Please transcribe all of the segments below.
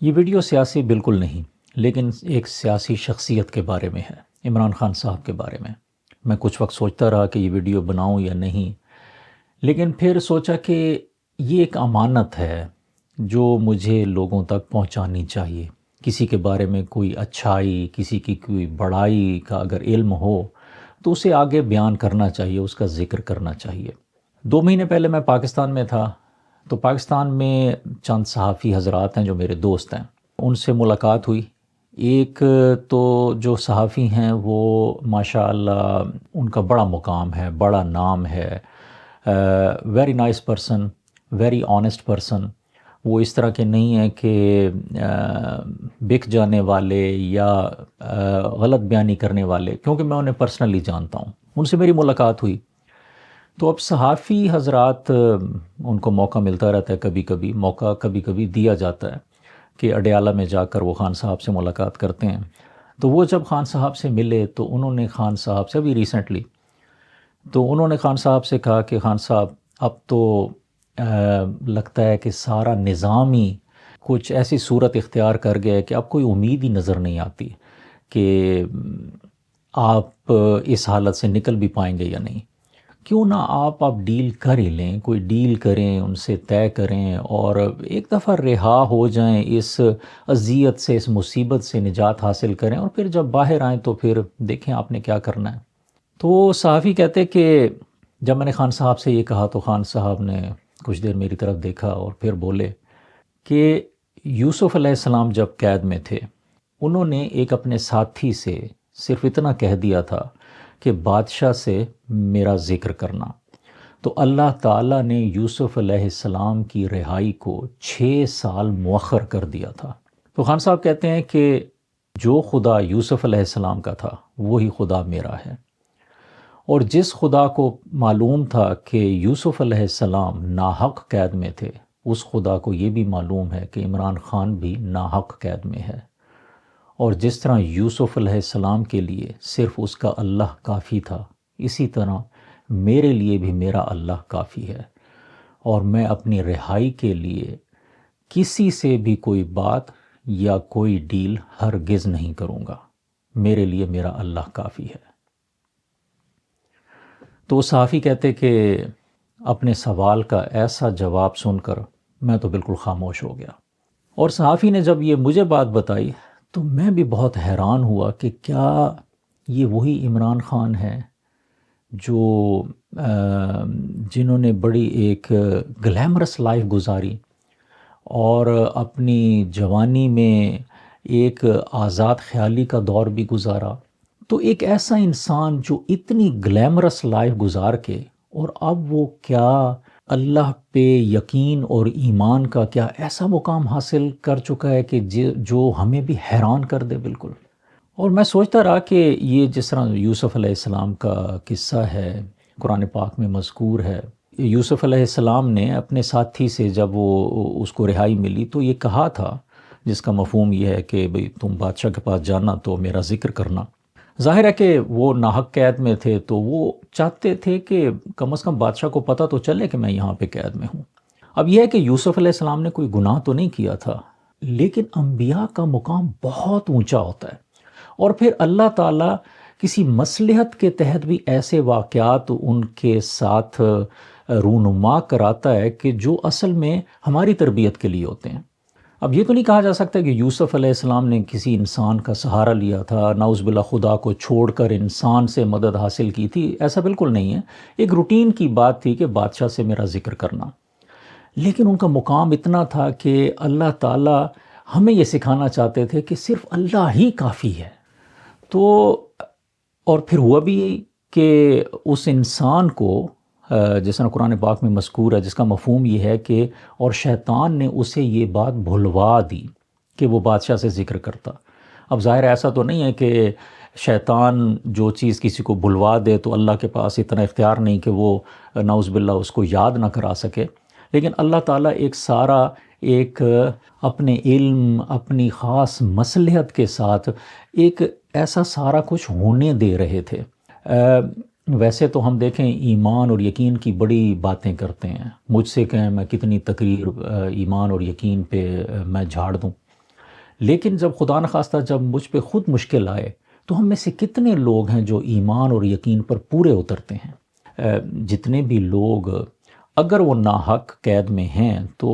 یہ ویڈیو سیاسی بالکل نہیں، لیکن ایک سیاسی شخصیت کے بارے میں ہے، عمران خان صاحب کے بارے میں۔ میں کچھ وقت سوچتا رہا کہ یہ ویڈیو بناؤں یا نہیں، لیکن پھر سوچا کہ یہ ایک امانت ہے جو مجھے لوگوں تک پہنچانی چاہیے۔ کسی کے بارے میں کوئی اچھائی، کسی کی کوئی بڑائی کا اگر علم ہو تو اسے آگے بیان کرنا چاہیے، اس کا ذکر کرنا چاہیے۔ 2 مہینے پہلے میں پاکستان میں تھا، تو پاکستان میں چند صحافی حضرات ہیں جو میرے دوست ہیں، ان سے ملاقات ہوئی۔ ایک تو جو صحافی ہیں وہ ماشاءاللہ ان کا بڑا مقام ہے، بڑا نام ہے، very nice person, very honest person. وہ اس طرح کے نہیں ہیں کہ بک جانے والے یا غلط بیانی کرنے والے، کیونکہ میں انہیں پرسنلی جانتا ہوں، ان سے میری ملاقات ہوئی۔ تو اب صحافی حضرات ان کو موقع ملتا رہتا ہے، کبھی کبھی دیا جاتا ہے کہ اڈیالہ میں جا کر وہ خان صاحب سے ملاقات کرتے ہیں۔ تو وہ جب خان صاحب سے ملے تو انہوں نے خان صاحب سے ابھی ریسنٹلی تو انہوں نے خان صاحب سے کہا کہ خان صاحب اب تو لگتا ہے کہ سارا نظام ہی کچھ ایسی صورت اختیار کر گیا ہے کہ اب کوئی امید ہی نظر نہیں آتی کہ آپ اس حالت سے نکل بھی پائیں گے یا نہیں۔ کیوں نہ آپ ڈیل کر ہی لیں، کوئی ڈیل کریں، ان سے طے کریں اور ایک دفعہ رہا ہو جائیں، اس اذیت سے، اس مصیبت سے نجات حاصل کریں، اور پھر جب باہر آئیں تو پھر دیکھیں آپ نے کیا کرنا ہے۔ تو صحافی کہتے کہ جب میں نے خان صاحب سے یہ کہا تو خان صاحب نے کچھ دیر میری طرف دیکھا اور پھر بولے کہ یوسف علیہ السلام جب قید میں تھے، انہوں نے ایک اپنے ساتھی سے صرف اتنا کہہ دیا تھا کہ بادشاہ سے میرا ذکر کرنا، تو اللہ تعالیٰ نے یوسف علیہ السلام کی رہائی کو 6 سال مؤخر کر دیا تھا۔ تو خان صاحب کہتے ہیں کہ جو خدا یوسف علیہ السلام کا تھا وہی خدا میرا ہے، اور جس خدا کو معلوم تھا کہ یوسف علیہ السلام ناحق قید میں تھے، اس خدا کو یہ بھی معلوم ہے کہ عمران خان بھی ناحق قید میں ہے، اور جس طرح یوسف علیہ السلام کے لیے صرف اس کا اللہ کافی تھا، اسی طرح میرے لیے بھی میرا اللہ کافی ہے، اور میں اپنی رہائی کے لیے کسی سے بھی کوئی بات یا کوئی ڈیل ہرگز نہیں کروں گا، میرے لیے میرا اللہ کافی ہے۔ تو وہ صحافی کہتے کہ اپنے سوال کا ایسا جواب سن کر میں تو بالکل خاموش ہو گیا، اور صحافی نے جب یہ مجھے بات بتائی تو میں بھی بہت حیران ہوا کہ کیا یہ وہی عمران خان ہے جو جنہوں نے بڑی ایک گلیمرس لائف گزاری اور اپنی جوانی میں ایک آزاد خیالی کا دور بھی گزارا۔ تو ایک ایسا انسان جو اتنی گلیمرس لائف گزار کے، اور اب وہ کیا اللہ پہ یقین اور ایمان کا کیا ایسا مقام حاصل کر چکا ہے کہ جو ہمیں بھی حیران کر دے بالکل۔ اور میں سوچتا رہا کہ یہ جس طرح یوسف علیہ السلام کا قصہ ہے، قرآن پاک میں مذکور ہے، یوسف علیہ السلام نے اپنے ساتھی سے جب وہ اس کو رہائی ملی تو یہ کہا تھا، جس کا مفہوم یہ ہے کہ بھئی تم بادشاہ کے پاس جانا تو میرا ذکر کرنا۔ ظاہر ہے کہ وہ ناحق قید میں تھے تو وہ چاہتے تھے کہ کم از کم بادشاہ کو پتہ تو چلے کہ میں یہاں پہ قید میں ہوں۔ اب یہ ہے کہ یوسف علیہ السلام نے کوئی گناہ تو نہیں کیا تھا، لیکن انبیاء کا مقام بہت اونچا ہوتا ہے، اور پھر اللہ تعالیٰ کسی مصلحت کے تحت بھی ایسے واقعات ان کے ساتھ رونما کراتا ہے کہ جو اصل میں ہماری تربیت کے لیے ہوتے ہیں۔ اب یہ تو نہیں کہا جا سکتا کہ یوسف علیہ السلام نے کسی انسان کا سہارا لیا تھا، نعوذ باللہ خدا کو چھوڑ کر انسان سے مدد حاصل کی تھی، ایسا بالکل نہیں ہے۔ ایک روٹین کی بات تھی کہ بادشاہ سے میرا ذکر کرنا، لیکن ان کا مقام اتنا تھا کہ اللہ تعالیٰ ہمیں یہ سکھانا چاہتے تھے کہ صرف اللہ ہی کافی ہے۔ تو اور پھر ہوا بھی یہی کہ اس انسان کو جس طرح قرآن پاک میں مذکور ہے، جس کا مفہوم یہ ہے کہ اور شیطان نے اسے یہ بات بھلوا دی کہ وہ بادشاہ سے ذکر کرتا۔ اب ظاہر ایسا تو نہیں ہے کہ شیطان جو چیز کسی کو بھلوا دے تو اللہ کے پاس اتنا اختیار نہیں کہ وہ نعوذ باللہ اس کو یاد نہ کرا سکے، لیکن اللہ تعالیٰ ایک اپنے علم، اپنی خاص مصلحت کے ساتھ ایک ایسا سارا کچھ ہونے دے رہے تھے۔ ویسے تو ہم دیکھیں ایمان اور یقین کی بڑی باتیں کرتے ہیں، مجھ سے کہیں میں کتنی تقریر ایمان اور یقین پہ میں جھاڑ دوں، لیکن جب خدا نخواستہ جب مجھ پہ خود مشکل آئے تو ہم میں سے کتنے لوگ ہیں جو ایمان اور یقین پر پورے اترتے ہیں؟ جتنے بھی لوگ اگر وہ ناحق قید میں ہیں تو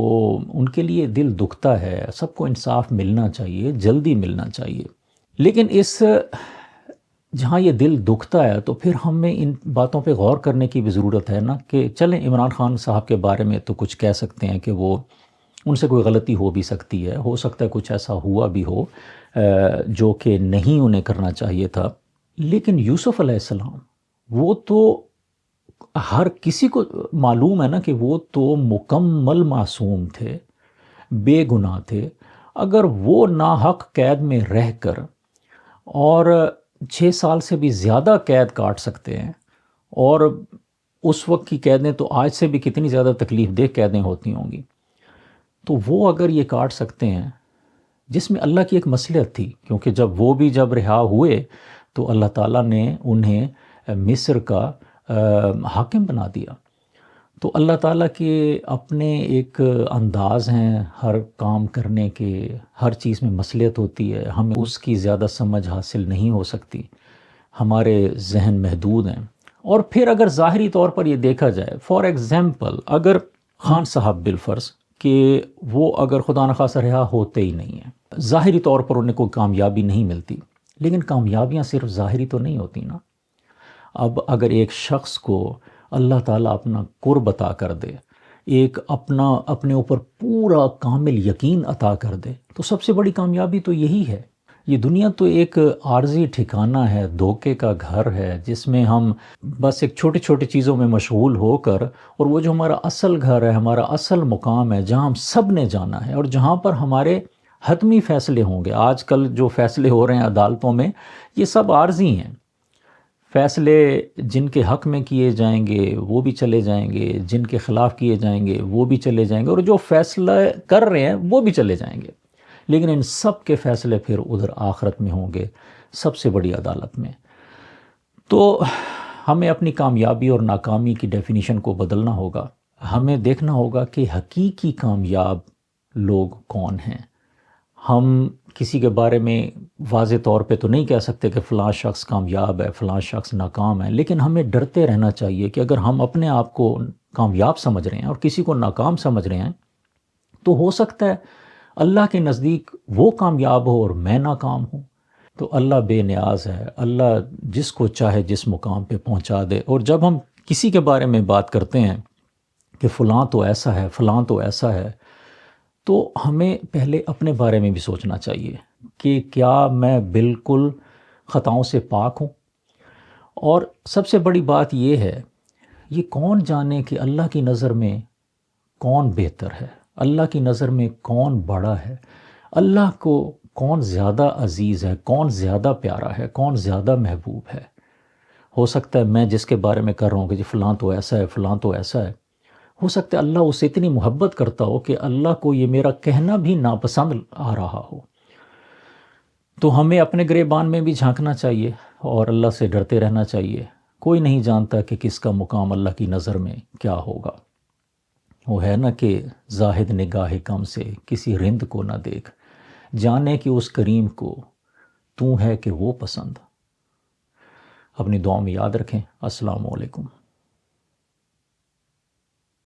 ان کے لیے دل دکھتا ہے، سب کو انصاف ملنا چاہیے، جلدی ملنا چاہیے، لیکن جہاں یہ دل دکھتا ہے تو پھر ہمیں ان باتوں پہ غور کرنے کی بھی ضرورت ہے نا، کہ چلیں عمران خان صاحب کے بارے میں تو کچھ کہہ سکتے ہیں کہ وہ ان سے کوئی غلطی ہو بھی سکتی ہے، ہو سکتا ہے کچھ ایسا ہوا بھی ہو جو کہ نہیں انہیں کرنا چاہیے تھا، لیکن یوسف علیہ السلام وہ تو ہر کسی کو معلوم ہے نا کہ وہ تو مکمل معصوم تھے، بے گناہ تھے۔ اگر وہ ناحق قید میں رہ کر اور 6 سال سے بھی زیادہ قید کاٹ سکتے ہیں، اور اس وقت کی قیدیں تو آج سے بھی کتنی زیادہ تکلیف دہ قیدیں ہوتی ہوں گی، تو وہ اگر یہ کاٹ سکتے ہیں، جس میں اللہ کی ایک مصلحت تھی، کیونکہ جب رہا ہوئے تو اللہ تعالیٰ نے انہیں مصر کا حاکم بنا دیا۔ تو اللہ تعالیٰ کے اپنے ایک انداز ہیں ہر کام کرنے کے، ہر چیز میں مصلحت ہوتی ہے، ہمیں اس کی زیادہ سمجھ حاصل نہیں ہو سکتی، ہمارے ذہن محدود ہیں۔ اور پھر اگر ظاہری طور پر یہ دیکھا جائے، فار ایگزامپل اگر خان صاحب بالفرض کہ وہ اگر خدا نخواستہ رہا ہوتے ہی نہیں ہیں، ظاہری طور پر انہیں کوئی کامیابی نہیں ملتی، لیکن کامیابیاں صرف ظاہری تو نہیں ہوتی نا۔ اب اگر ایک شخص کو اللہ تعالیٰ اپنا قرب عطا کر دے، ایک اپنے اوپر پورا کامل یقین عطا کر دے، تو سب سے بڑی کامیابی تو یہی ہے۔ یہ دنیا تو ایک عارضی ٹھکانہ ہے، دھوکے کا گھر ہے، جس میں ہم بس ایک چھوٹی چھوٹی چیزوں میں مشغول ہو کر، اور وہ جو ہمارا اصل گھر ہے، ہمارا اصل مقام ہے، جہاں ہم سب نے جانا ہے اور جہاں پر ہمارے حتمی فیصلے ہوں گے۔ آج کل جو فیصلے ہو رہے ہیں عدالتوں میں، یہ سب عارضی ہیں۔ فیصلے جن کے حق میں کیے جائیں گے وہ بھی چلے جائیں گے، جن کے خلاف کیے جائیں گے وہ بھی چلے جائیں گے، اور جو فیصلہ کر رہے ہیں وہ بھی چلے جائیں گے، لیکن ان سب کے فیصلے پھر ادھر آخرت میں ہوں گے، سب سے بڑی عدالت میں۔ تو ہمیں اپنی کامیابی اور ناکامی کی ڈیفینیشن کو بدلنا ہوگا۔ ہمیں دیکھنا ہوگا کہ حقیقی کامیاب لوگ کون ہیں۔ ہم کسی کے بارے میں واضح طور پہ تو نہیں کہہ سکتے کہ فلاں شخص کامیاب ہے، فلاں شخص ناکام ہے، لیکن ہمیں ڈرتے رہنا چاہیے کہ اگر ہم اپنے آپ کو کامیاب سمجھ رہے ہیں اور کسی کو ناکام سمجھ رہے ہیں، تو ہو سکتا ہے اللہ کے نزدیک وہ کامیاب ہو اور میں ناکام ہوں۔ تو اللہ بے نیاز ہے، اللہ جس کو چاہے جس مقام پہ پہنچا دے۔ اور جب ہم کسی کے بارے میں بات کرتے ہیں کہ فلاں تو ایسا ہے، فلاں تو ایسا ہے، تو ہمیں پہلے اپنے بارے میں بھی سوچنا چاہیے کہ کیا میں بالکل خطاؤں سے پاک ہوں۔ اور سب سے بڑی بات یہ ہے، یہ کون جانے کہ اللہ کی نظر میں کون بہتر ہے، اللہ کی نظر میں کون بڑا ہے، اللہ کو کون زیادہ عزیز ہے، کون زیادہ پیارا ہے، کون زیادہ محبوب ہے۔ ہو سکتا ہے میں جس کے بارے میں کر رہا ہوں کہ جی فلاں تو ایسا ہے، فلاں تو ایسا ہے، ہو سکتا ہے اللہ اس سے اتنی محبت کرتا ہو کہ اللہ کو یہ میرا کہنا بھی ناپسند آ رہا ہو۔ تو ہمیں اپنے گریبان میں بھی جھانکنا چاہیے اور اللہ سے ڈرتے رہنا چاہیے۔ کوئی نہیں جانتا کہ کس کا مقام اللہ کی نظر میں کیا ہوگا۔ وہ ہے نا کہ زاہد نگاہ کم سے کسی رند کو نہ دیکھ، جانے کہ اس کریم کو تو ہے کہ وہ پسند۔ اپنی دعاؤں میں یاد رکھیں۔ السلام علیکم۔